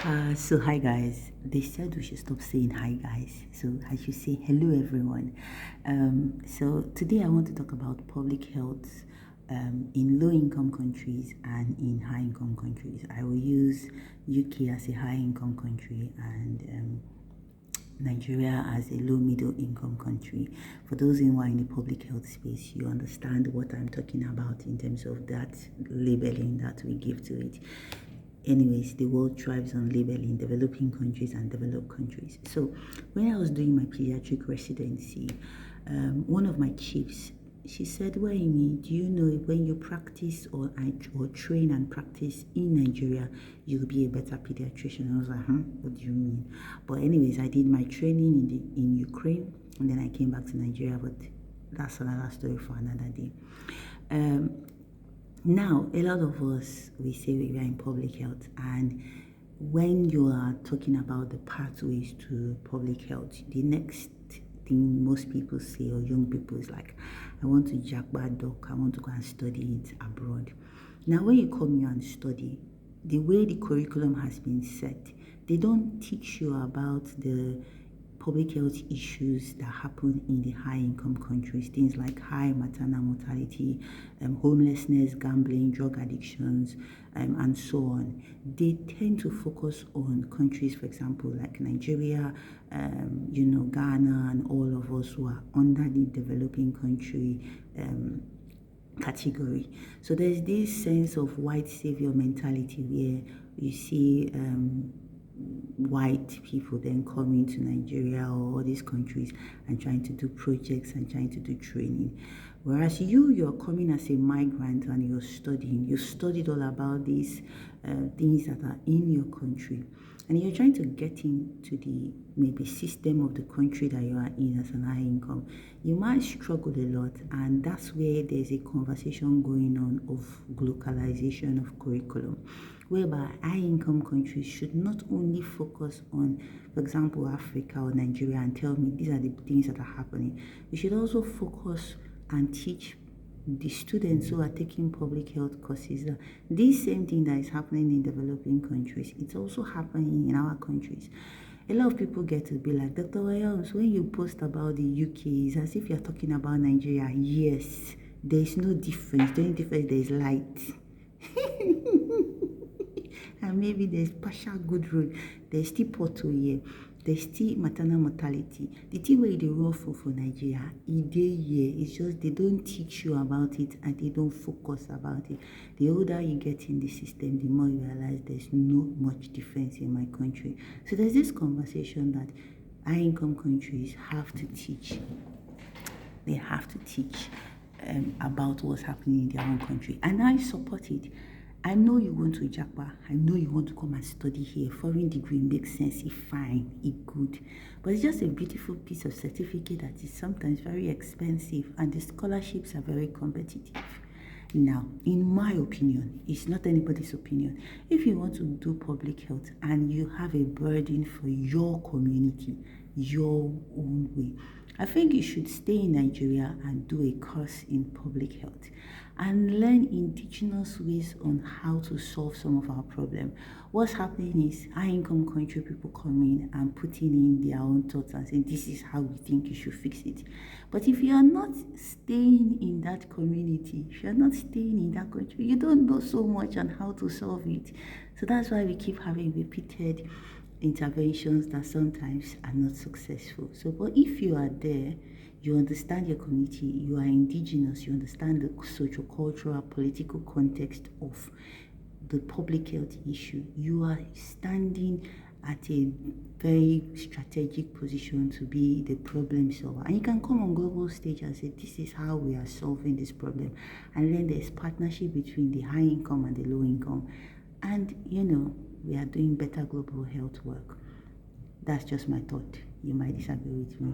So hi guys, they said we should stop saying hi guys, so I should say hello everyone. So today I want to talk about public health in low income countries and in high income countries. I will use UK as a high income country and Nigeria as a low middle income country. For those who are in the public health space, you understand what I'm talking about in terms of that labeling that we give to it. Anyways, the world thrives on labeling developing countries and developed countries. So when I was doing my pediatric residency, one of my chiefs, she said, well, Amy, do you know when you practice or train and practice in Nigeria, you'll be a better pediatrician? I was like, what do you mean? But anyways, I did my training in Ukraine, and then I came back to Nigeria, but that's another story for another day. Now, a lot of us, we say we are in public health, and when you are talking about the pathways to public health, the next thing most people say, or young people, is like, I want to jackpot doc, I want to go and study it abroad. Now, when you come here and study, the way the curriculum has been set, they don't teach you about the public health issues that happen in the high income countries, things like high maternal mortality, homelessness, gambling, drug addictions, and so on. They tend to focus on countries, for example, like Nigeria, Ghana, and all of us who are under the developing country category. So there's this sense of white savior mentality where you see white people then coming to Nigeria or all these countries and trying to do projects and trying to do training. Whereas you're coming as a migrant and you're studying, you studied all about these things that are in your country, and you're trying to get into the maybe system of the country that you are in as an high income. You might struggle a lot, and that's where there's a conversation going on of glocalization of curriculum, whereby high income countries should not only focus on, for example, Africa or Nigeria and tell me these are the things that are happening. We should also focus and teach the students who are taking public health courses that this same thing that is happening in developing countries, it's also happening in our countries. A lot of people get to be like, Dr. Wayans, when you post about the UK, it's as if you're talking about Nigeria. Yes, there's no difference. The only difference, there's light. And maybe there's partial good road. There's still pothole here. There's still maternal mortality. The thing where they run for Nigeria, it's just they don't teach you about it and they don't focus about it. The older you get in the system, the more you realize there's not much difference in my country. So there's this conversation that high-income countries have to teach. They have to teach about what's happening in their own country. And I support it. I know you want to jackpot. I know you want to come and study here. Foreign degree makes sense. It's fine. It's good. But it's just a beautiful piece of certificate that is sometimes very expensive, and the scholarships are very competitive. Now, in my opinion, it's not anybody's opinion. If you want to do public health and you have a burden for your community, your own way, I think you should stay in Nigeria and do a course in public health and learn indigenous ways on how to solve some of our problems. What's happening is high-income country people coming and putting in their own thoughts and saying, this is how we think you should fix it. But if you are not staying in that community, if you are not staying in that country, you don't know so much on how to solve it. So that's why we keep having repeated interventions that sometimes are not successful. So, but if you are there, you understand your community, you are indigenous, you understand the socio-cultural, political context of the public health issue, you are standing at a very strategic position to be the problem solver. And you can come on global stage and say, this is how we are solving this problem. And then there's partnership between the high income and the low income. And, we are doing better global health work. That's just my thought. You might disagree with me.